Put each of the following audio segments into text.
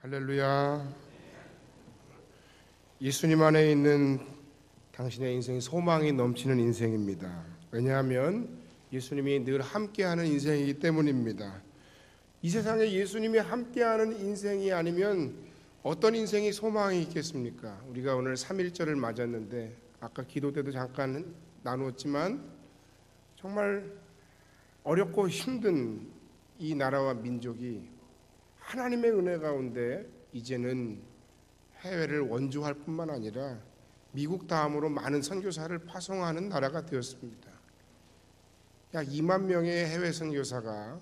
할렐루야. 예수님 안에 있는 당신의 인생이 소망이 넘치는 인생입니다. 왜냐하면 예수님이 늘 함께하는 인생이기 때문입니다. 이 세상에 예수님이 함께하는 인생이 아니면 어떤 인생이 소망이 있겠습니까? 우리가 오늘 3.1절을 맞았는데 아까 기도 때도 잠깐 나누었지만 정말 어렵고 힘든 이 나라와 민족이 하나님의 은혜 가운데 이제는 해외를 원조할 뿐만 아니라 미국 다음으로 많은 선교사를 파송하는 나라가 되었습니다. 약 2만 명의 해외 선교사가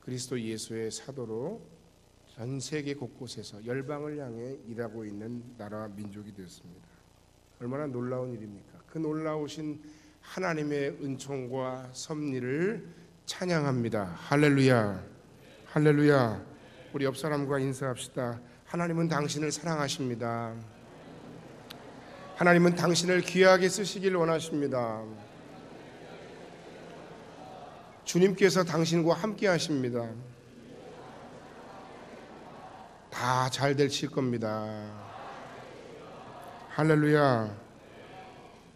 그리스도 예수의 사도로 전 세계 곳곳에서 열방을 향해 일하고 있는 나라와 민족이 되었습니다. 얼마나 놀라운 일입니까? 그 놀라우신 하나님의 은총과 섭리를 찬양합니다. 할렐루야. 할렐루야. 우리 옆 사람과 인사합시다. 하나님은 당신을 사랑하십니다. 하나님은 당신을 귀하게 쓰시길 원하십니다. 주님께서 당신과 함께 하십니다. 다 잘 되실 겁니다. 할렐루야.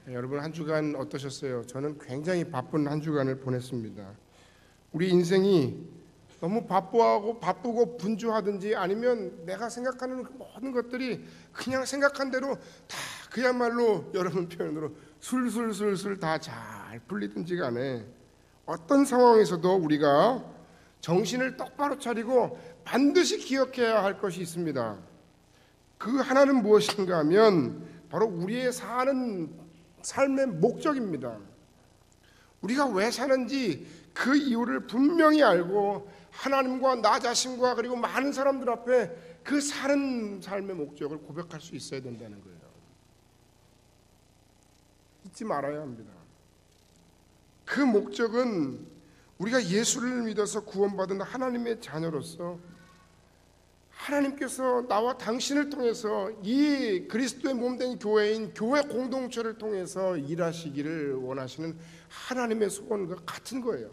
여러분 한 주간 어떠셨어요? 저는 굉장히 바쁜 한 주간을 보냈습니다. 우리 인생이 너무 바쁘고 분주하든지 아니면 내가 생각하는 그 모든 것들이 그냥 생각한 대로 다 그야말로 여러분 표현으로 술술술술 다 잘 풀리든지 간에 어떤 상황에서도 우리가 정신을 똑바로 차리고 반드시 기억해야 할 것이 있습니다. 그 하나는 무엇인가 하면 바로 우리의 사는 삶의 목적입니다. 우리가 왜 사는지 그 이유를 분명히 알고 하나님과 나 자신과 그리고 많은 사람들 앞에 그 사는 삶의 목적을 고백할 수 있어야 된다는 거예요. 잊지 말아야 합니다. 그 목적은 우리가 예수를 믿어서 구원받은 하나님의 자녀로서 하나님께서 나와 당신을 통해서 이 그리스도의 몸된 교회인 교회 공동체를 통해서 일하시기를 원하시는 하나님의 소원과 같은 거예요.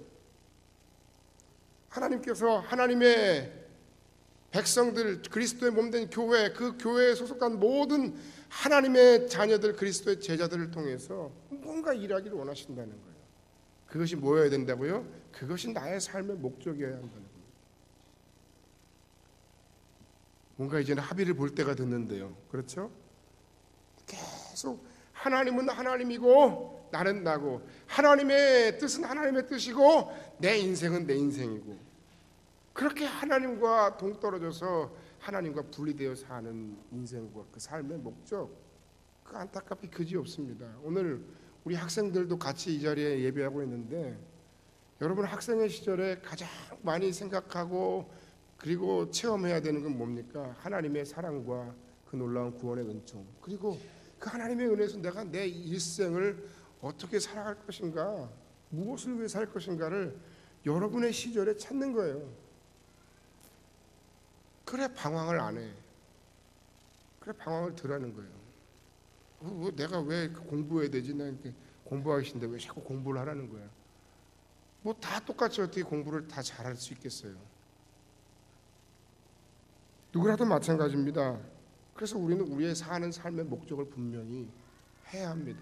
하나님께서 하나님의 백성들, 그리스도의 몸된 교회, 그 교회에 소속한 모든 하나님의 자녀들, 그리스도의 제자들을 통해서 뭔가 일하기를 원하신다는 거예요. 그것이 뭐여야 된다고요? 그것이 나의 삶의 목적이어야 한다는 거예요. 뭔가 이제는 합의를 볼 때가 됐는데요. 그렇죠? 계속 하나님은 하나님이고 나는 나고, 하나님의 뜻은 하나님의 뜻이고 내 인생은 내 인생이고, 그렇게 하나님과 동떨어져서 하나님과 분리되어 사는 인생과 그 삶의 목적, 그 안타깝게 그지없습니다. 오늘 우리 학생들도 같이 이 자리에 예배하고 있는데 여러분 학생의 시절에 가장 많이 생각하고 그리고 체험해야 되는 건 뭡니까? 하나님의 사랑과 그 놀라운 구원의 은총, 그리고 그 하나님의 은혜에서 내가 내 일생을 어떻게 살아갈 것인가, 무엇을 위해 살 것인가를 여러분의 시절에 찾는 거예요. 그래 방황을 안 해. 그래 방황을 덜 하는 거예요. 내가 왜 공부해야 되지? 나 이렇게 공부하기 싫은데 왜 자꾸 공부를 하라는 거야? 뭐 다 똑같이 어떻게 공부를 다 잘할 수 있겠어요? 누구라도 마찬가지입니다. 그래서 우리는 우리의 사는 삶의 목적을 분명히 해야 합니다.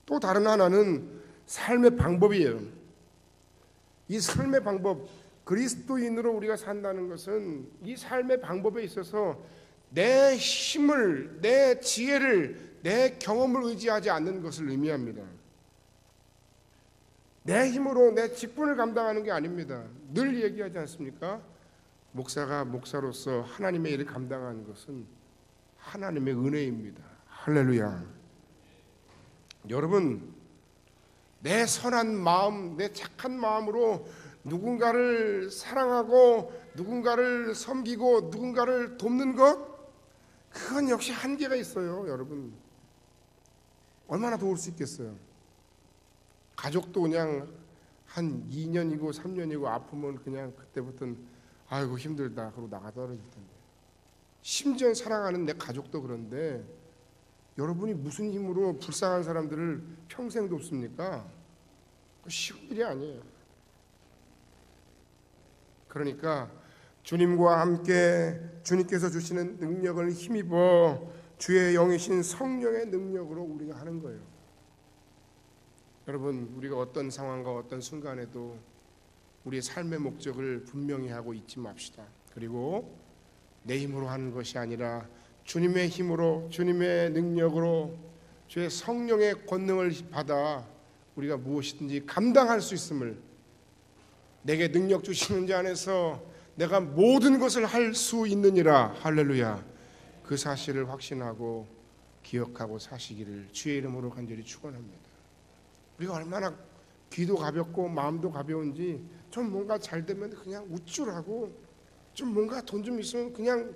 또 다른 하나는 삶의 방법이에요. 이 삶의 방법, 그리스도인으로 우리가 산다는 것은 이 삶의 방법에 있어서 내 힘을, 내 지혜를, 내 경험을 의지하지 않는 것을 의미합니다. 내 힘으로 내 직분을 감당하는 게 아닙니다. 늘 얘기하지 않습니까? 목사가 목사로서 하나님의 일을 감당하는 것은 하나님의 은혜입니다. 할렐루야. 여러분, 내 선한 마음, 내 착한 마음으로 누군가를 사랑하고 누군가를 섬기고 누군가를 돕는 것, 그건 역시 한계가 있어요. 여러분, 얼마나 도울 수 있겠어요? 가족도 그냥 한 2년이고 3년이고 아프면 그냥 그때부터는 아이고 힘들다 그러고 나가 떨어질 텐데, 심지어 사랑하는 내 가족도 그런데 여러분이 무슨 힘으로 불쌍한 사람들을 평생 돕습니까? 쉬운 일이 아니에요. 그러니까 주님과 함께 주님께서 주시는 능력을 힘입어 주의 영이신 성령의 능력으로 우리가 하는 거예요. 여러분, 우리가 어떤 상황과 어떤 순간에도 우리의 삶의 목적을 분명히 하고 잊지 맙시다. 그리고 내 힘으로 하는 것이 아니라 주님의 힘으로, 주님의 능력으로, 주의 성령의 권능을 받아 우리가 무엇이든지 감당할 수 있음을, 내게 능력 주시는 자 안에서 내가 모든 것을 할 수 있느니라. 할렐루야. 그 사실을 확신하고 기억하고 사시기를 주의 이름으로 간절히 축원합니다. 우리가 얼마나 귀도 가볍고 마음도 가벼운지, 좀 뭔가 잘 되면 그냥 우쭐하고, 좀 뭔가 돈 좀 있으면 그냥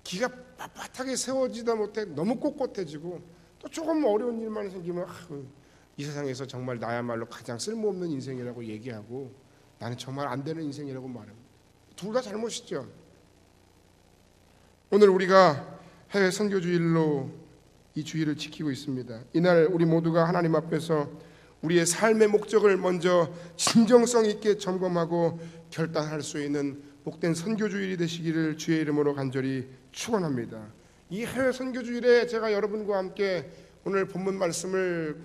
기가 빳빳하게 세워지다 못해 너무 꼿꼿해지고, 또 조금 어려운 일만 생기면 이 세상에서 정말 나야말로 가장 쓸모없는 인생이라고 얘기하고, 나는 정말 안 되는 인생이라고 말합니다. 둘 다 잘못이죠. 오늘 우리가 해외 선교주일로 이 주일을 지키고 있습니다. 이날 우리 모두가 하나님 앞에서 우리의 삶의 목적을 먼저 진정성 있게 점검하고 결단할 수 있는 복된 선교주일이 되시기를 주의 이름으로 간절히 축원합니다. 이 해외 선교주일에 제가 여러분과 함께 오늘 본문 말씀을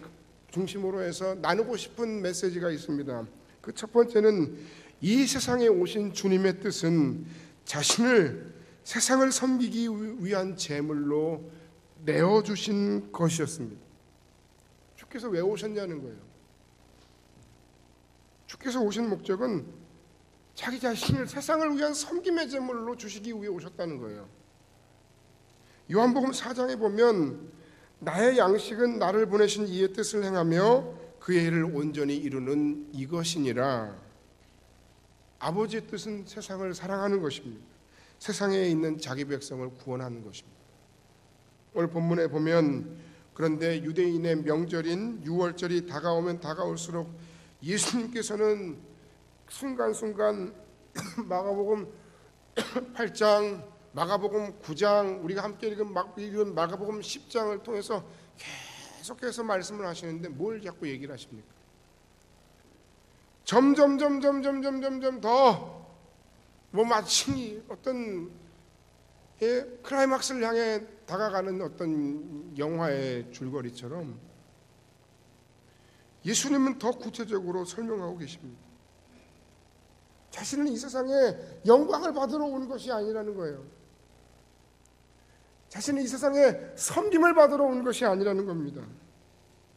중심으로 해서 나누고 싶은 메시지가 있습니다. 그 첫 번째는 이 세상에 오신 주님의 뜻은 자신을 세상을 섬기기 위한 제물로 내어주신 것이었습니다. 주께서 왜 오셨냐는 거예요. 주께서 오신 목적은 자기 자신을 세상을 위한 섬김의 제물로 주시기 위해 오셨다는 거예요. 요한복음 4장에 보면 나의 양식은 나를 보내신 이의 뜻을 행하며 그의 일을 온전히 이루는 이것이니라. 아버지의 뜻은 세상을 사랑하는 것입니다. 세상에 있는 자기 백성을 구원하는 것입니다. 오늘 본문에 보면 그런데 유대인의 명절인 유월절이 다가오면 다가올수록 예수님께서는 순간순간 마가복음 8장, 마가복음 9장, 우리가 함께 읽은 마가복음 10장을 통해서 계속해서 말씀을 하시는데 뭘 자꾸 얘기를 하십니까? 점점 더 마치 어떤 클라이막스를 향해 다가가는 어떤 영화의 줄거리처럼 예수님은 더 구체적으로 설명하고 계십니다. 자신은 이 세상에 영광을 받으러 온 것이 아니라는 거예요. 자신은 이 세상에 섬김을 받으러 온 것이 아니라는 겁니다.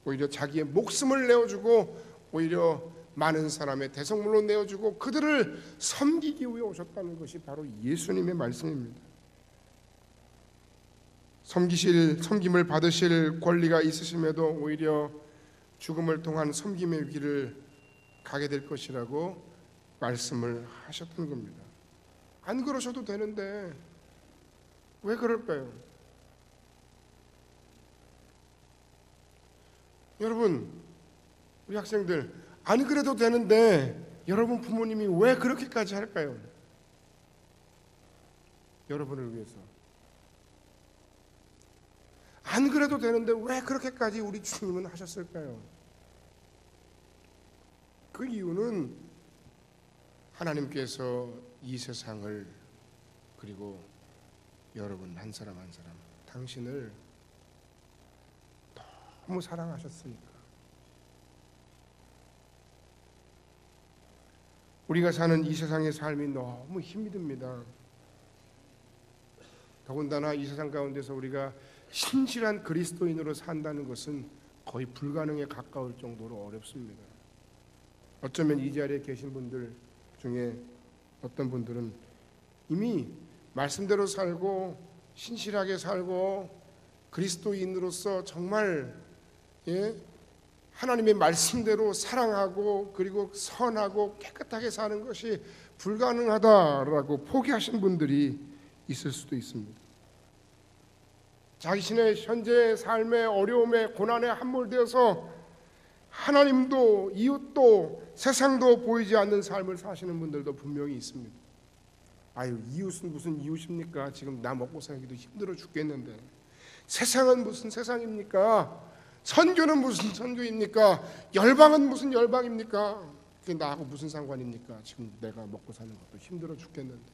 오히려 자기의 목숨을 내어주고, 오히려 많은 사람의 대성물로 내어주고 그들을 섬기기 위해 오셨다는 것이 바로 예수님의 말씀입니다. 섬김을 받으실 권리가 있으심에도 오히려 죽음을 통한 섬김의 길을 가게 될 것이라고 말씀을 하셨던 겁니다. 안 그러셔도 되는데 왜 그럴까요? 여러분, 우리 학생들, 안 그래도 되는데 여러분 부모님이 왜 그렇게까지 할까요? 여러분을 위해서. 안 그래도 되는데 왜 그렇게까지 우리 주님은 하셨을까요? 그 이유는 하나님께서 이 세상을, 그리고 여러분 한 사람 한 사람, 당신을 너무 사랑하셨으니까. 우리가 사는 이 세상의 삶이 너무 힘이 듭니다. 더군다나 이 세상 가운데서 우리가 신실한 그리스도인으로 산다는 것은 거의 불가능에 가까울 정도로 어렵습니다. 어쩌면 이 자리에 계신 분들 중에 어떤 분들은 이미 말씀대로 살고 신실하게 살고 그리스도인으로서 정말 하나님의 말씀대로 사랑하고 그리고 선하고 깨끗하게 사는 것이 불가능하다라고 포기하신 분들이 있을 수도 있습니다. 자신의 현재의 삶의 어려움에 고난에 함몰되어서 하나님도 이웃도 세상도 보이지 않는 삶을 사시는 분들도 분명히 있습니다. 아유, 이웃은 무슨 이웃입니까? 지금 나 먹고 살기도 힘들어 죽겠는데. 세상은 무슨 세상입니까? 선교는 무슨 선교입니까? 열방은 무슨 열방입니까? 그게 나하고 무슨 상관입니까? 지금 내가 먹고 사는 것도 힘들어 죽겠는데.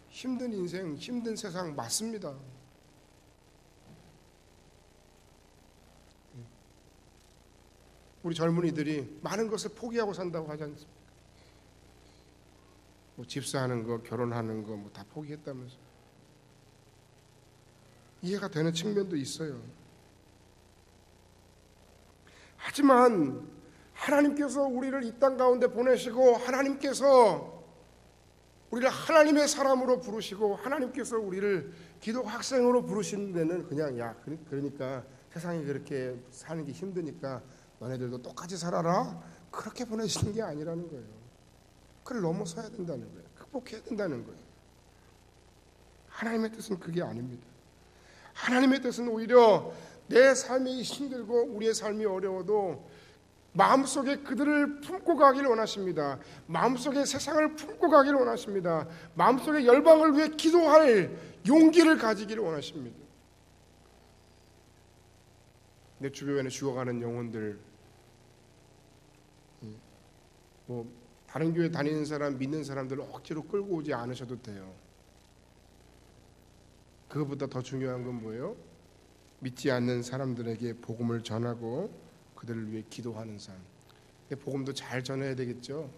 힘든 인생, 힘든 세상 맞습니다. 우리 젊은이들이 많은 것을 포기하고 산다고 하지 않습니까? 뭐 집사하는 거, 결혼하는 거 뭐 다 포기했다면서. 이해가 되는 측면도 있어요. 하지만 하나님께서 우리를 이 땅 가운데 보내시고 하나님께서 우리를 하나님의 사람으로 부르시고 하나님께서 우리를 기독 학생으로 부르시는 데는 그냥 그러니까 세상이 그렇게 사는 게 힘드니까 너네들도 똑같이 살아라 그렇게 보내시는 게 아니라는 거예요. 그걸 넘어서야 된다는 거예요. 극복해야 된다는 거예요. 하나님의 뜻은 그게 아닙니다. 하나님의 뜻은 오히려 내 삶이 힘들고 우리의 삶이 어려워도 마음속에 그들을 품고 가기를 원하십니다. 마음속에 세상을 품고 가기를 원하십니다. 마음속에 열방을 위해 기도할 용기를 가지기를 원하십니다. 내 주변에 죽어가는 영혼들, 뭐 다른 교회 다니는 사람, 믿는 사람들을 억지로 끌고 오지 않으셔도 돼요. 그것보다 더 중요한 건 뭐예요? 믿지 않는 사람들에게 복음을 전하고 그들을 위해 기도하는 삶. 복음도 잘 전해야 되겠죠.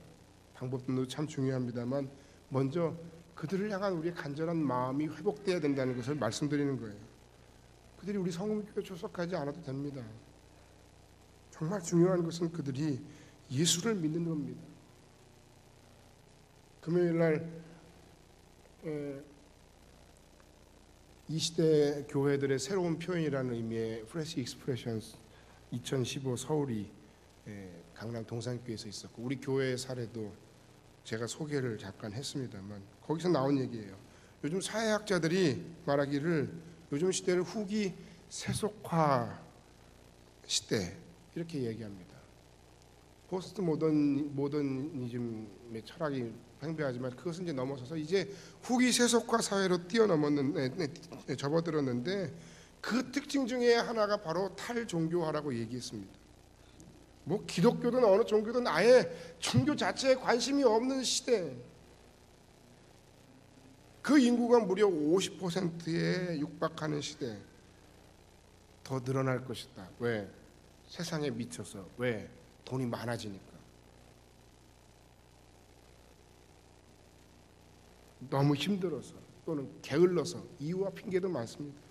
방법도 참 중요합니다만 먼저 그들을 향한 우리의 간절한 마음이 회복돼야 된다는 것을 말씀드리는 거예요. 그들이 우리 성금교회 출석하지 않아도 됩니다. 정말 중요한 것은 그들이 예수를 믿는 겁니다. 금요일 날 이 시대 교회들의 새로운 표현이라는 의미의 Fresh Expressions 2015 서울이 강남 동산교회에서 있었고 우리 교회의 사례도 제가 소개를 잠깐 했습니다만 거기서 나온 얘기예요. 요즘 사회학자들이 말하기를 요즘 시대를 후기 세속화 시대 이렇게 얘기합니다. 포스트 모더니즘의 철학이 팽배하지만 그것은 이제 넘어서서 이제 후기 세속화 사회로 접어들었는데 그 특징 중에 하나가 바로 탈종교화라고 얘기했습니다. 뭐 기독교든 어느 종교든 아예 종교 자체에 관심이 없는 시대. 그 인구가 무려 50%에 육박하는 시대. 더 늘어날 것이다. 왜? 세상에 미쳐서. 왜? 돈이 많아지니까. 너무 힘들어서 또는 게을러서 이유와 핑계도 많습니다.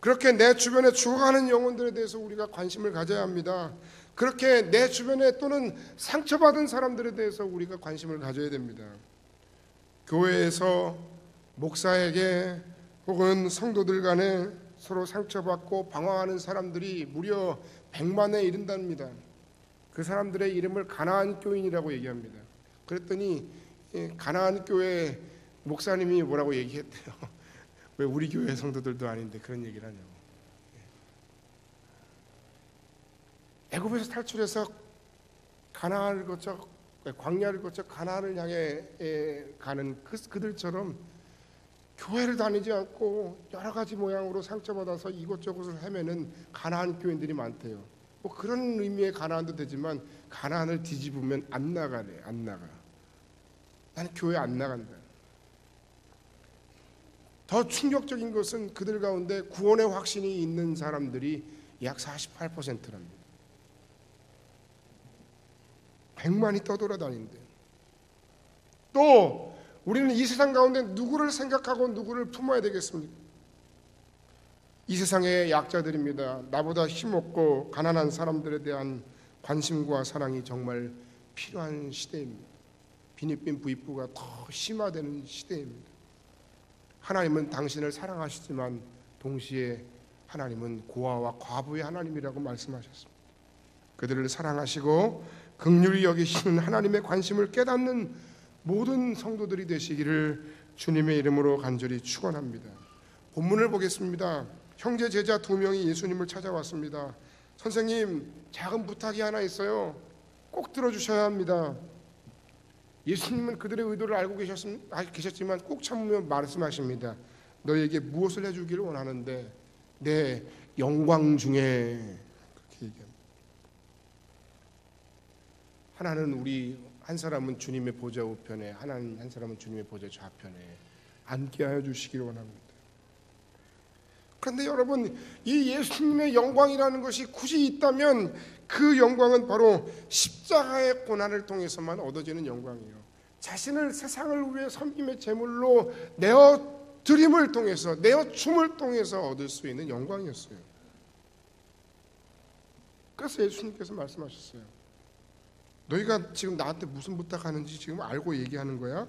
그렇게 내 주변에 죽어가는 영혼들에 대해서 우리가 관심을 가져야 합니다. 그렇게 내 주변에 또는 상처받은 사람들에 대해서 우리가 관심을 가져야 됩니다. 교회에서 목사에게 혹은 성도들 간에 서로 상처받고 방황하는 사람들이 무려 100만에 이른답니다. 그 사람들의 이름을 가나안 교인이라고 얘기합니다. 그랬더니 가나안 교회 목사님이 뭐라고 얘기했대요. 왜 우리 교회 성도들도 아닌데 그런 얘기를 하냐고. 애굽에서 탈출해서 가나안을 거쳐 광야를 거쳐 가나안을 향해 가는 그들처럼 교회를 다니지 않고 여러 가지 모양으로 상처받아서 이곳저곳을 헤매는 가나안 교인들이 많대요. 뭐 그런 의미의 가나안도 되지만 가나안을 뒤집으면 안 나가래. 안 나가. 나는 교회 안 나간다. 더 충격적인 것은 그들 가운데 구원의 확신이 있는 사람들이 약 48%랍니다. 100만이 떠돌아다닌대. 또 우리는 이 세상 가운데 누구를 생각하고 누구를 품어야 되겠습니까? 이 세상의 약자들입니다. 나보다 힘없고 가난한 사람들에 대한 관심과 사랑이 정말 필요한 시대입니다. 비니빈 부익부가 더 심화되는 시대입니다. 하나님은 당신을 사랑하시지만 동시에 하나님은 고아와 과부의 하나님이라고 말씀하셨습니다. 그들을 사랑하시고 긍휼히 여기시는 하나님의 관심을 깨닫는 모든 성도들이 되시기를 주님의 이름으로 간절히 축원합니다. 본문을 보겠습니다. 형제 제자 2명이 예수님을 찾아왔습니다. 선생님, 작은 부탁이 하나 있어요. 꼭 들어주셔야 합니다. 예수님은 그들의 의도를 알고 계셨지만 꼭 참으며 말씀하십니다. 너에게 무엇을 해주기를 원하는데 내 영광 중에, 그렇게 얘기합니다. 하나는 우리 한 사람은 주님의 보좌 우편에, 하나는 한 사람은 주님의 보좌 좌편에 앉게 하여 주시기를 원합니다. 그런데 여러분, 이 예수님의 영광이라는 것이 굳이 있다면 그 영광은 바로 십자가의 고난을 통해서만 얻어지는 영광이에요. 자신을 세상을 위해 섬김의 제물로 내어 드림을 통해서, 내어 춤을 통해서 얻을 수 있는 영광이었어요. 그래서 예수님께서 말씀하셨어요. 너희가 지금 나한테 무슨 부탁하는지 지금 알고 얘기하는 거야?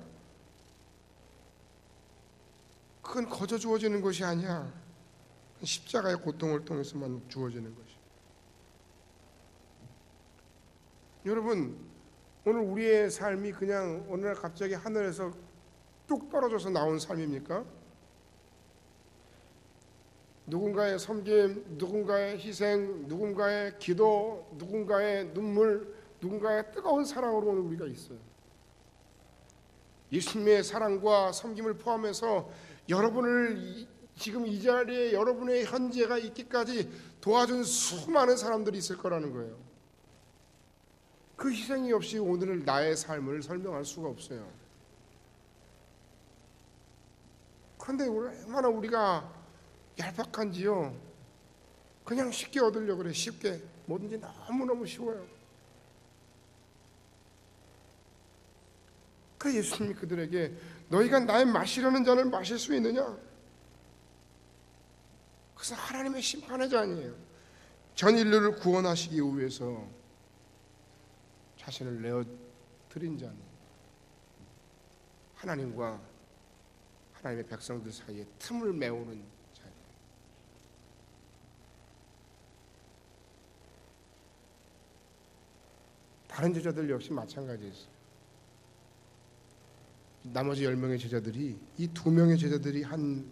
그건 거저 주어지는 것이 아니야. 십자가의 고통을 통해서만 주어지는 것이. 여러분, 오늘 우리의 삶이 그냥 어느 날 갑자기 하늘에서 뚝 떨어져서 나온 삶입니까? 누군가의 섬김, 누군가의 희생, 누군가의 기도, 누군가의 눈물, 누군가의 뜨거운 사랑으로 오늘 우리가 있어요. 예수님의 사랑과 섬김을 포함해서 여러분을 지금 이 자리에, 여러분의 현재가 있기까지 도와준 수많은 사람들이 있을 거라는 거예요. 그 희생이 없이 오늘 나의 삶을 설명할 수가 없어요. 그런데 얼마나 우리가 얄팍한지요. 그냥 쉽게 얻으려고 그래. 쉽게. 뭐든지 너무너무 쉬워요. 그 예수님이 그들에게 너희가 나의 마시려는 잔을 마실 수 있느냐? 그것은 하나님의 심판의 잔이에요. 전 인류를 구원하시기 위해서 자신을 내어 드린 잔. 하나님과 하나님의 백성들 사이에 틈을 메우는 잔. 다른 제자들 역시 마찬가지였어요. 나머지 10명의 제자들이, 이 2명의 제자들이 한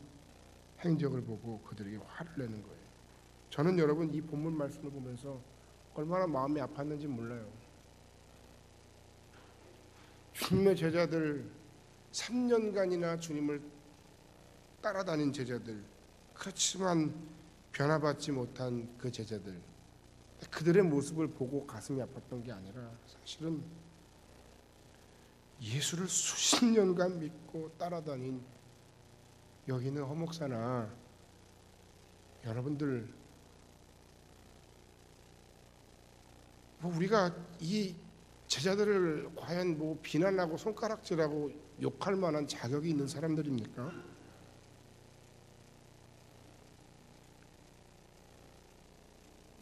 행적을 보고 그들에게 화를 내는 거예요. 저는 여러분 이 본문 말씀을 보면서 얼마나 마음이 아팠는지 몰라요. 주님의 제자들, 3년간이나 주님을 따라다닌 제자들, 그렇지만 변화받지 못한 그 제자들, 그들의 모습을 보고 가슴이 아팠던 게 아니라 사실은 예수를 수십 년간 믿고 따라다닌 여기 있는 허목사나 여러분들, 우리가 이 제자들을 과연 비난하고 손가락질하고 욕할 만한 자격이 있는 사람들입니까?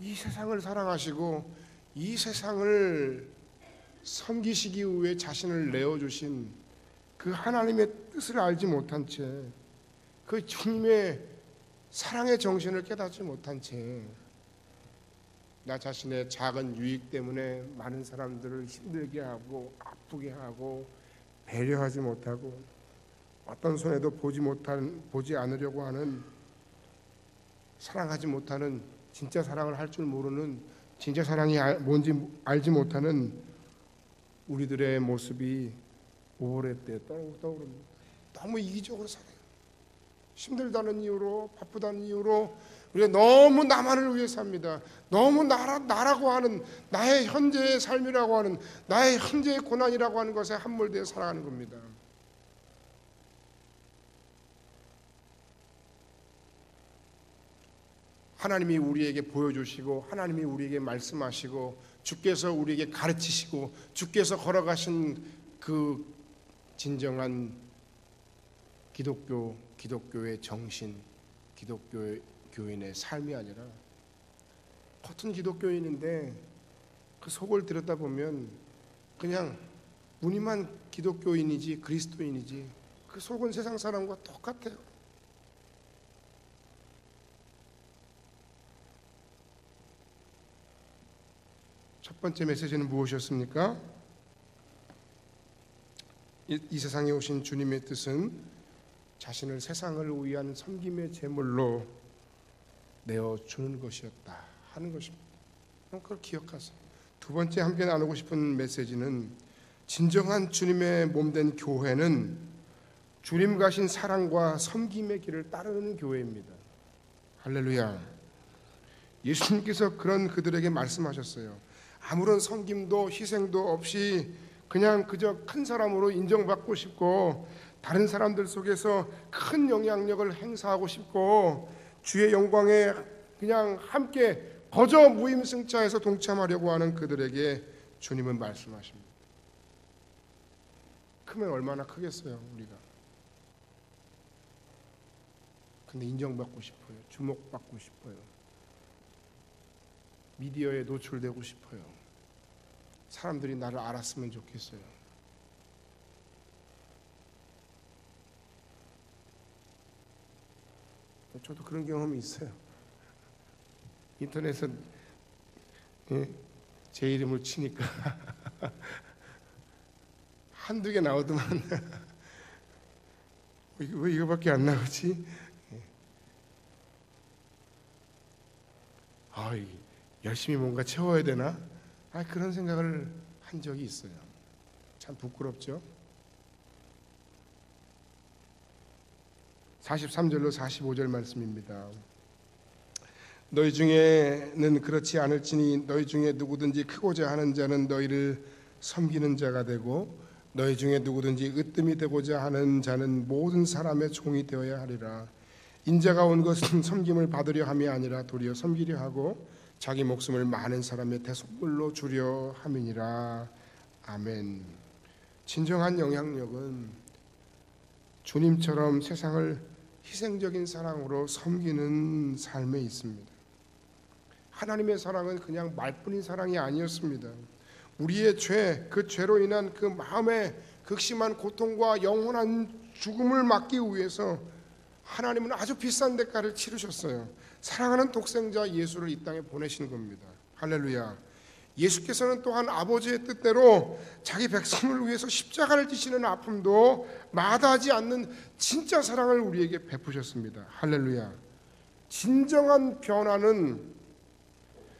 이 세상을 사랑하시고 이 세상을 섬기시기 위해 자신을 내어주신 그 하나님의 뜻을 알지 못한 채, 그 주님의 사랑의 정신을 깨닫지 못한 채 나 자신의 작은 유익 때문에 많은 사람들을 힘들게 하고 아프게 하고 배려하지 못하고 어떤 손에도 보지 않으려고 하는, 사랑하지 못하는, 진짜 사랑을 할 줄 모르는, 진짜 사랑이 뭔지 알지 못하는 우리들의 모습이 오래 때 떠오릅니다. 너무 이기적으로 살아요. 힘들다는 이유로, 바쁘다는 이유로 우리가 너무 나만을 위해 삽니다. 너무 나라고 하는, 나의 현재의 삶이라고 하는, 나의 현재의 고난이라고 하는 것에 함몰되어 살아가는 겁니다. 하나님이 우리에게 보여주시고 하나님이 우리에게 말씀하시고 주께서 우리에게 가르치시고 주께서 걸어가신 그 진정한 기독교의 정신, 기독교인의 삶이 아니라 겉은 기독교인인데 그 속을 들여다보면 그냥 무늬만 기독교인이지 그리스도인이지 그 속은 세상 사람과 똑같아요. 첫 번째 메시지는 무엇이었습니까? 이 세상에 오신 주님의 뜻은 자신을 세상을 위한 섬김의 제물로 내어주는 것이었다 하는 것입니다. 그걸 기억하세요. 두 번째 함께 나누고 싶은 메시지는 진정한 주님의 몸된 교회는 주님 가신 사랑과 섬김의 길을 따르는 교회입니다. 할렐루야. 예수님께서 그런 그들에게 말씀하셨어요. 아무런 섬김도 희생도 없이 그냥 그저 큰 사람으로 인정받고 싶고 다른 사람들 속에서 큰 영향력을 행사하고 싶고 주의 영광에 그냥 함께 거저 무임승차해서 동참하려고 하는 그들에게 주님은 말씀하십니다. 크면 얼마나 크겠어요, 우리가. 근데 인정받고 싶어요. 주목받고 싶어요. 미디어에 노출되고 싶어요. 사람들이 나를 알았으면 좋겠어요. 저도 그런 경험이 있어요. 인터넷에 제 이름을 치니까 한두 개 나오더만 왜 이거밖에 안 나오지? 열심히 뭔가 채워야 되나? 그런 생각을 한 적이 있어요. 참 부끄럽죠? 43절로 45절 말씀입니다. 너희 중에는 그렇지 않을지니 너희 중에 누구든지 크고자 하는 자는 너희를 섬기는 자가 되고 너희 중에 누구든지 으뜸이 되고자 하는 자는 모든 사람의 종이 되어야 하리라. 인자가 온 것은 섬김을 받으려 함이 아니라 도리어 섬기려 하고 자기 목숨을 많은 사람의 대속물로 주려 함이니라. 아멘. 진정한 영향력은 주님처럼 세상을 희생적인 사랑으로 섬기는 삶에 있습니다. 하나님의 사랑은 그냥 말뿐인 사랑이 아니었습니다. 우리의 죄, 그 죄로 인한 그 마음의 극심한 고통과 영원한 죽음을 막기 위해서 하나님은 아주 비싼 대가를 치르셨어요. 사랑하는 독생자 예수를 이 땅에 보내신 겁니다. 할렐루야. 예수께서는 또한 아버지의 뜻대로 자기 백성을 위해서 십자가를 지시는 아픔도 마다하지 않는 진짜 사랑을 우리에게 베푸셨습니다. 할렐루야. 진정한 변화는,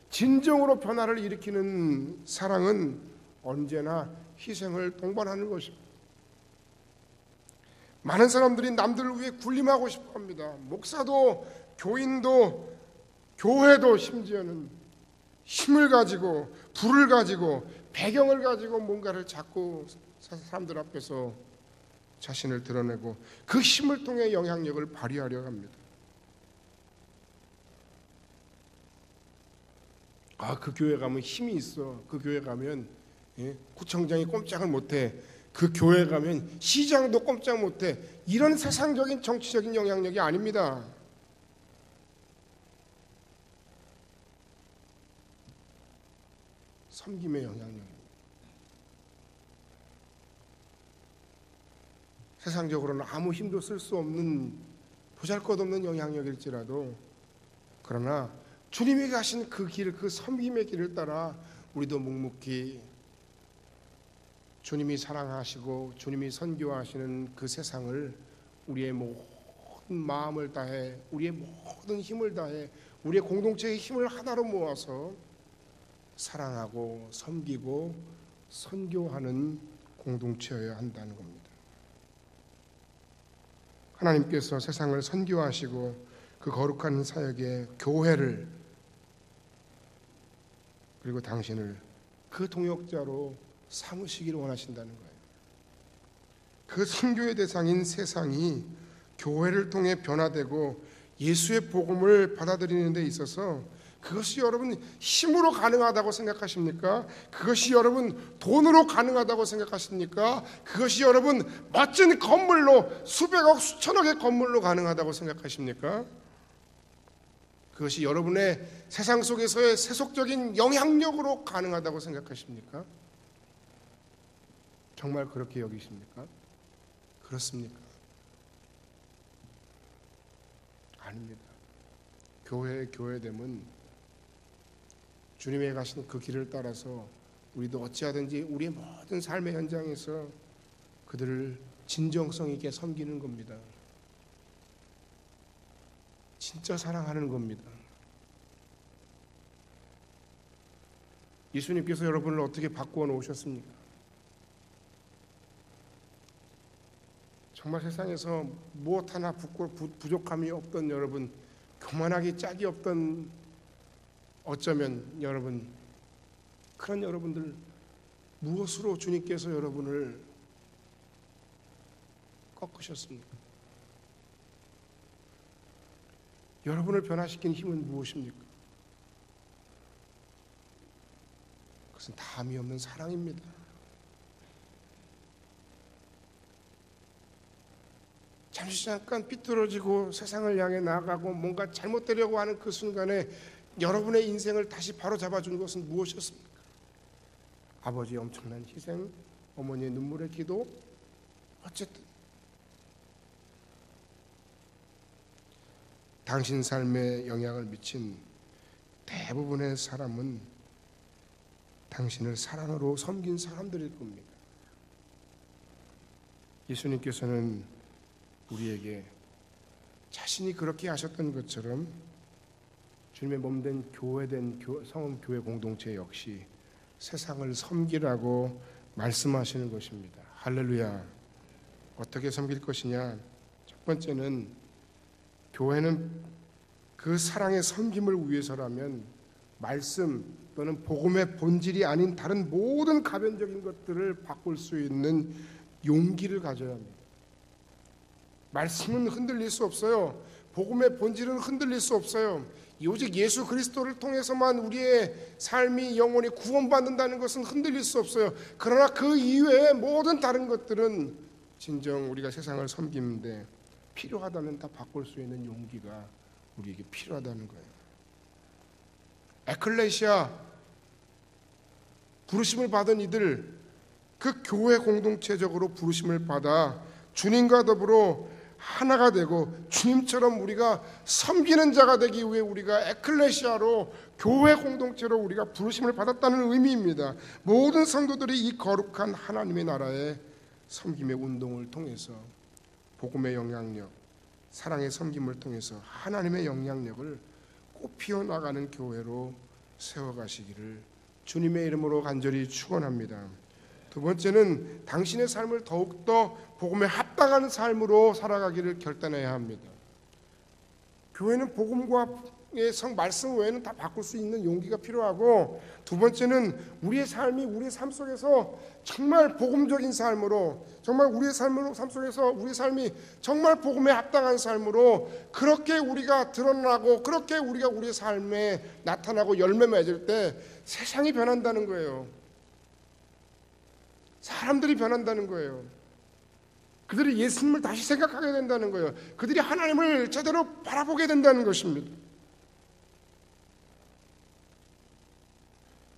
진정으로 변화를 일으키는 사랑은 언제나 희생을 동반하는 것입니다. 많은 사람들이 남들을 위해 군림하고 싶어합니다. 목사도 교인도 교회도 심지어는 힘을 가지고 불을 가지고 배경을 가지고 뭔가를 자꾸 사람들 앞에서 자신을 드러내고 그 힘을 통해 영향력을 발휘하려 합니다. 그 교회 가면 힘이 있어. 그 교회 가면 구청장이 꼼짝을 못해. 그 교회 가면 시장도 꼼짝 못해. 이런 세상적인 정치적인 영향력이 아닙니다. 섬김의 영향력입니다. 세상적으로는 아무 힘도 쓸 수 없는 보잘것없는 영향력일지라도 그러나 주님이 가신 그 길, 그 섬김의 길을 따라 우리도 묵묵히 주님이 사랑하시고 주님이 선교하시는 그 세상을 우리의 모든 마음을 다해, 우리의 모든 힘을 다해, 우리의 공동체의 힘을 하나로 모아서 사랑하고 섬기고 선교하는 공동체여야 한다는 겁니다. 하나님께서 세상을 선교하시고 그 거룩한 사역에 교회를 그리고 당신을 그 동역자로 삼으시기를 원하신다는 거예요. 그 선교의 대상인 세상이 교회를 통해 변화되고 예수의 복음을 받아들이는 데 있어서 그것이 여러분 힘으로 가능하다고 생각하십니까? 그것이 여러분 돈으로 가능하다고 생각하십니까? 그것이 여러분 멋진 건물로 수백억 수천억의 건물로 가능하다고 생각하십니까? 그것이 여러분의 세상 속에서의 세속적인 영향력으로 가능하다고 생각하십니까? 정말 그렇게 여기십니까? 그렇습니까? 아닙니다. 교회됨은 주님의 가신 그 길을 따라서 우리도 어찌하든지 우리의 모든 삶의 현장에서 그들을 진정성 있게 섬기는 겁니다. 진짜 사랑하는 겁니다. 예수님께서 여러분을 어떻게 바꾸어 놓으셨습니까? 정말 세상에서 무엇 하나 부족함이 없던 여러분, 교만하기 짝이 없던, 어쩌면 여러분, 그런 여러분들, 무엇으로 주님께서 여러분을 꺾으셨습니까? 여러분을 변화시키는 힘은 무엇입니까? 그것은 담이 없는 사랑입니다. 잠시 잠깐 삐뚤어지고 세상을 향해 나아가고 뭔가 잘못되려고 하는 그 순간에 여러분의 인생을 다시 바로잡아준 것은 무엇이었습니까? 아버지의 엄청난 희생, 어머니의 눈물의 기도, 어쨌든 당신 삶에 영향을 미친 대부분의 사람은 당신을 사랑으로 섬긴 사람들일 겁니다. 예수님께서는 우리에게 자신이 그렇게 하셨던 것처럼 주님의 몸된 교회된 성교회 공동체 역시 세상을 섬기라고 말씀하시는 것입니다. 할렐루야. 어떻게 섬길 것이냐? 첫 번째는 교회는 그 사랑의 섬김을 위해서라면 말씀 또는 복음의 본질이 아닌 다른 모든 가변적인 것들을 바꿀 수 있는 용기를 가져야 합니다. 말씀은 흔들릴 수 없어요. 복음의 본질은 흔들릴 수 없어요. 오직 예수 그리스도를 통해서만 우리의 삶이 영원히 구원받는다는 것은 흔들릴 수 없어요. 그러나 그 이외의 모든 다른 것들은 진정 우리가 세상을 섬기는데 필요하다면 다 바꿀 수 있는 용기가 우리에게 필요하다는 거예요. 에클레시아, 부르심을 받은 이들, 그 교회 공동체적으로 부르심을 받아 주님과 더불어 하나가 되고 주님처럼 우리가 섬기는 자가 되기 위해 우리가 에클레시아로, 교회 공동체로 우리가 부르심을 받았다는 의미입니다. 모든 성도들이 이 거룩한 하나님의 나라의 섬김의 운동을 통해서 복음의 영향력, 사랑의 섬김을 통해서 하나님의 영향력을 꽃피워 나가는 교회로 세워가시기를 주님의 이름으로 간절히 축원합니다. 두 번째는 당신의 삶을 더욱더 복음에 합당한 삶으로 살아가기를 결단해야 합니다. 교회는 복음과 말씀 외에는 다 바꿀 수 있는 용기가 필요하고, 두 번째는 우리의 삶 속에서 정말 복음적인 삶으로, 정말 우리의 삶 속에서 우리의 삶이 정말 복음에 합당한 삶으로 그렇게 우리가 드러나고 그렇게 우리가 우리의 삶에 나타나고 열매 맺을 때 세상이 변한다는 거예요. 사람들이 변한다는 거예요. 그들이 예수님을 다시 생각하게 된다는 거예요. 그들이 하나님을 제대로 바라보게 된다는 것입니다.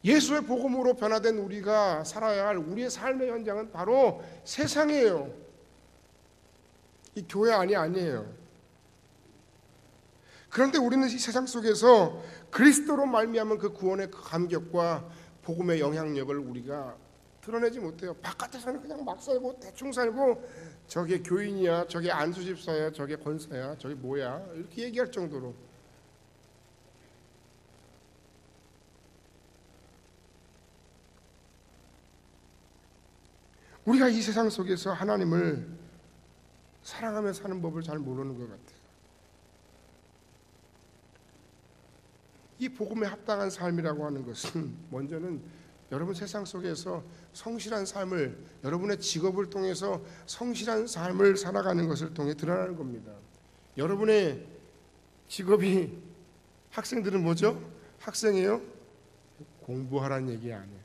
예수의 복음으로 변화된 우리가 살아야 할 우리의 삶의 현장은 바로 세상이에요. 이 교회 아니에요. 그런데 우리는 이 세상 속에서 그리스도로 말미암은 그 구원의 감격과 복음의 영향력을 우리가 드러내지 못해요. 바깥에서는 그냥 막 살고 대충 살고, 저게 교인이야, 저게 안수집사야, 저게 권사야, 저게 뭐야, 이렇게 얘기할 정도로. 우리가 이 세상 속에서 하나님을 사랑하며 사는 법을 잘 모르는 것 같아요. 이 복음에 합당한 삶이라고 하는 것은 먼저는 여러분 세상 속에서 성실한 삶을, 여러분의 직업을 통해서 성실한 삶을 살아가는 것을 통해 드러나는 겁니다. 여러분의 직업이, 학생들은 뭐죠? 학생이에요? 공부하라는 얘기 아니에요.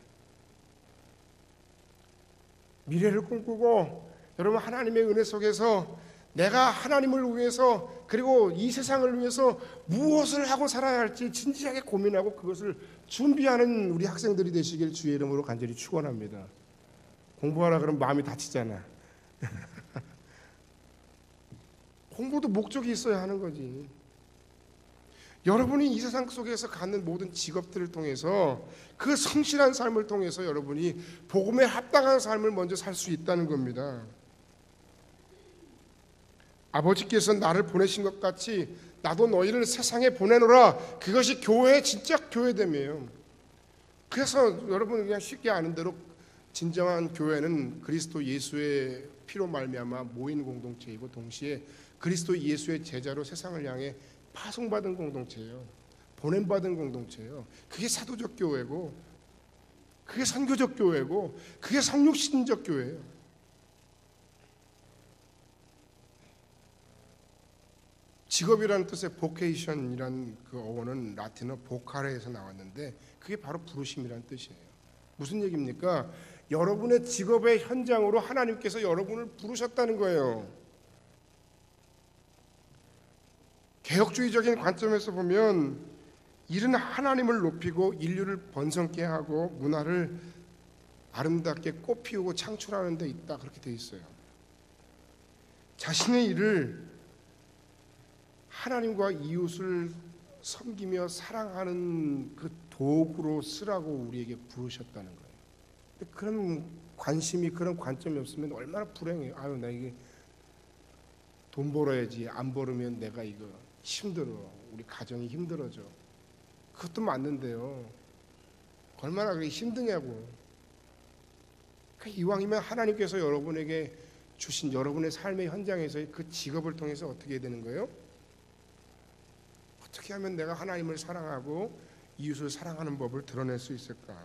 미래를 꿈꾸고 여러분 하나님의 은혜 속에서 내가 하나님을 위해서 그리고 이 세상을 위해서 무엇을 하고 살아야 할지 진지하게 고민하고 그것을 준비하는 우리 학생들이 되시길 주의 이름으로 간절히 축원합니다. 공부하라 그러면 마음이 다치잖아. 공부도 목적이 있어야 하는 거지. 여러분이 이 세상 속에서 갖는 모든 직업들을 통해서 그 성실한 삶을 통해서 여러분이 복음에 합당한 삶을 먼저 살 수 있다는 겁니다. 아버지께서 나를 보내신 것 같이 나도 너희를 세상에 보내노라. 그것이 교회의 진짜 교회됨이에요. 그래서 여러분 그냥 쉽게 아는 대로 진정한 교회는 그리스도 예수의 피로 말미암아 모인 공동체이고 동시에 그리스도 예수의 제자로 세상을 향해 파송받은 공동체예요. 보냄받은 공동체예요. 그게 사도적 교회고, 그게 선교적 교회고, 그게 성육신적 교회예요. 직업이라는 뜻의 vocation이라는 그 어원은 라틴어 보카레에서 나왔는데 그게 바로 부르심이라는 뜻이에요. 무슨 얘기입니까? 여러분의 직업의 현장으로 하나님께서 여러분을 부르셨다는 거예요. 개혁주의적인 관점에서 보면 일은 하나님을 높이고 인류를 번성케 하고 문화를 아름답게 꽃피우고 창출하는 데 있다, 그렇게 돼 있어요. 자신의 일을 하나님과 이웃을 섬기며 사랑하는 그 도구로 쓰라고 우리에게 부르셨다는 거예요. 근데 그런 관심이, 그런 관점이 없으면 얼마나 불행해요. 아유, 나 이게 돈 벌어야지, 안 벌으면 내가 이거 힘들어, 우리 가정이 힘들어져. 그것도 맞는데요, 얼마나 그게 힘드냐고. 이왕이면 하나님께서 여러분에게 주신 여러분의 삶의 현장에서의 그 직업을 통해서 어떻게 해야 되는 거예요? 어떻게 하면 내가 하나님을 사랑하고 이웃을 사랑하는 법을 드러낼 수 있을까?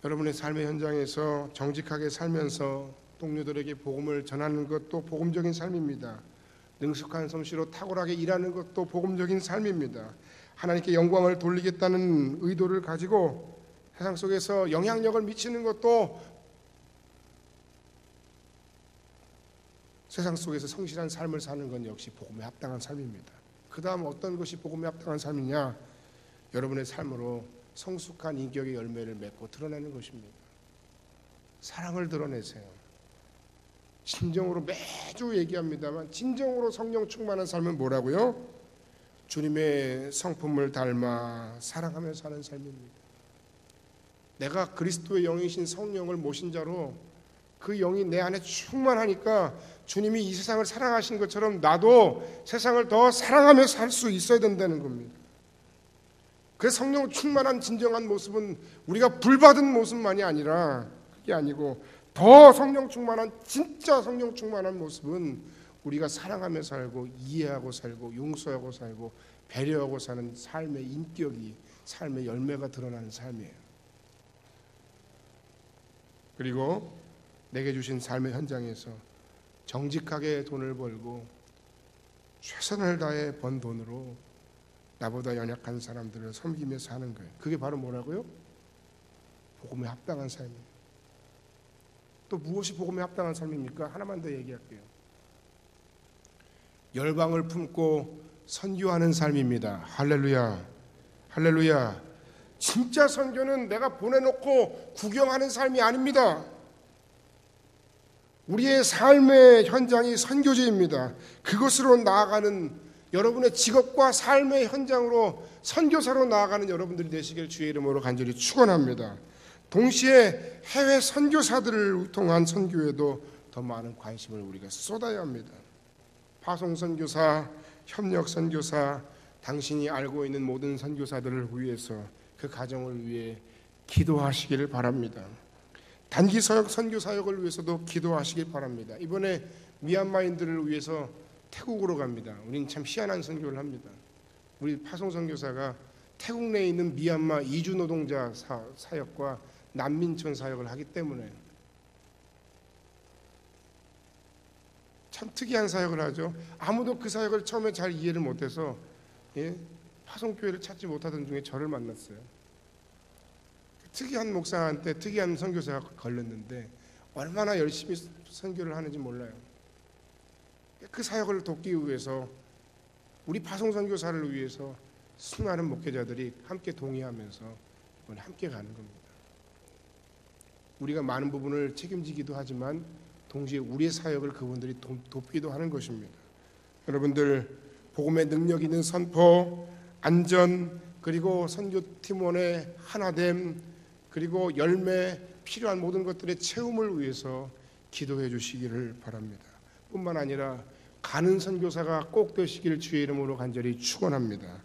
여러분의 삶의 현장에서 정직하게 살면서 동료들에게 복음을 전하는 것도 복음적인 삶입니다. 능숙한 솜씨로 탁월하게 일하는 것도 복음적인 삶입니다. 하나님께 영광을 돌리겠다는 의도를 가지고 세상 속에서 영향력을 미치는 것도 세상 속에서 성실한 삶을 사는 건 역시 복음에 합당한 삶입니다. 그 다음 어떤 것이 복음에 합당한 삶이냐? 여러분의 삶으로 성숙한 인격의 열매를 맺고 드러내는 것입니다. 사랑을 드러내세요. 진정으로 매주 얘기합니다만 진정으로 성령 충만한 삶은 뭐라고요? 주님의 성품을 닮아 사랑하며 사는 삶입니다. 내가 그리스도의 영이신 성령을 모신 자로 그 영이 내 안에 충만하니까 주님이 이 세상을 사랑하신 것처럼 나도 세상을 더 사랑하며 살 수 있어야 된다는 겁니다. 그 성령 충만한 진정한 모습은 우리가 불받은 모습만이 아니라, 그게 아니고 더 성령 충만한, 진짜 성령 충만한 모습은 우리가 사랑하며 살고 이해하고 살고 용서하고 살고 배려하고 사는 삶의 인격이, 삶의 열매가 드러나는 삶이에요. 그리고 내게 주신 삶의 현장에서 정직하게 돈을 벌고 최선을 다해 번 돈으로 나보다 연약한 사람들을 섬기며 사는 거예요. 그게 바로 뭐라고요? 복음에 합당한 삶이에요. 또 무엇이 복음에 합당한 삶입니까? 하나만 더 얘기할게요. 열방을 품고 선교하는 삶입니다. 할렐루야, 할렐루야. 진짜 선교는 내가 보내놓고 구경하는 삶이 아닙니다. 우리의 삶의 현장이 선교지입니다. 그것으로 나아가는 여러분의 직업과 삶의 현장으로 선교사로 나아가는 여러분들이 되시길 주의 이름으로 간절히 축원합니다. 동시에 해외 선교사들을 통한 선교에도 더 많은 관심을 우리가 쏟아야 합니다. 파송 선교사, 협력 선교사, 당신이 알고 있는 모든 선교사들을 위해서, 그 가정을 위해 기도하시기를 바랍니다. 단기 선교 사역을 위해서도 기도하시길 바랍니다. 이번에 미얀마인들을 위해서 태국으로 갑니다. 우리는 참 희한한 선교를 합니다. 우리 파송 선교사가 태국 내에 있는 미얀마 이주 노동자 사역과 난민촌 사역을 하기 때문에 참 특이한 사역을 하죠. 아무도 그 사역을 처음에 잘 이해를 못해서 파송교회를 찾지 못하던 중에 저를 만났어요. 특이한 목사한테 특이한 선교사가 걸렸는데 얼마나 열심히 선교를 하는지 몰라요. 그 사역을 돕기 위해서, 우리 파송 선교사를 위해서 수많은 목회자들이 함께 동의하면서 이번에 함께 가는 겁니다. 우리가 많은 부분을 책임지기도 하지만 동시에 우리의 사역을 그분들이 돕기도 하는 것입니다. 여러분들, 복음의 능력 있는 선포, 안전, 그리고 선교팀원의 하나됨, 그리고 열매, 필요한 모든 것들의 채움을 위해서 기도해 주시기를 바랍니다. 뿐만 아니라 가는 선교사가 꼭 되시길 주의 이름으로 간절히 축원합니다.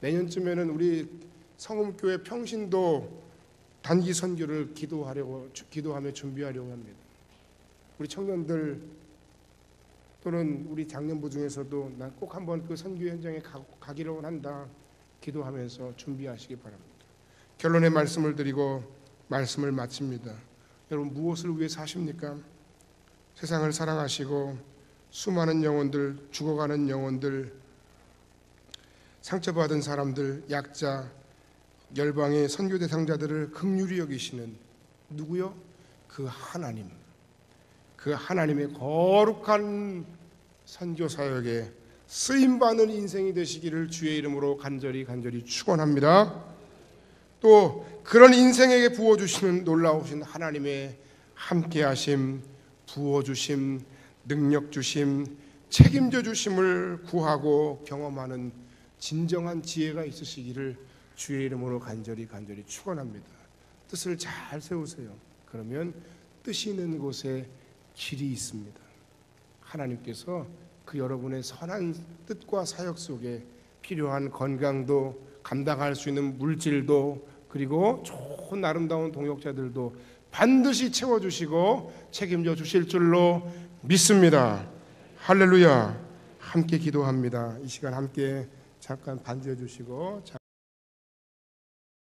내년쯤에는 우리 성음교회 평신도 단기 선교를 기도하며 준비하려고 합니다. 우리 청년들 또는 우리 장년부 중에서도 난 꼭 한번 그 선교 현장에 가기로 한다 기도하면서 준비하시기 바랍니다. 결론의 말씀을 드리고 말씀을 마칩니다. 여러분, 무엇을 위해 사십니까? 세상을 사랑하시고 수많은 영혼들, 죽어가는 영혼들, 상처받은 사람들, 약자, 열방의 선교 대상자들을 긍휼히 여기시는 누구요? 그 하나님, 그 하나님의 거룩한 선교 사역에 쓰임받는 인생이 되시기를 주의 이름으로 간절히 축원합니다. 또 그런 인생에게 부어주시는 놀라우신 하나님의 함께하심, 부어주심, 능력주심, 책임져 주심을 구하고 경험하는 진정한 지혜가 있으시기를 주의 이름으로 간절히 축원합니다. 뜻을 잘 세우세요. 그러면 뜻이 있는 곳에 길이 있습니다. 하나님께서 그 여러분의 선한 뜻과 사역 속에 필요한 건강도, 감당할 수 있는 물질도, 그리고 좋은 아름다운 동역자들도 반드시 채워주시고 책임져 주실 줄로 믿습니다. 할렐루야. 함께 기도합니다. 이 시간 함께 잠깐 반주해 주시고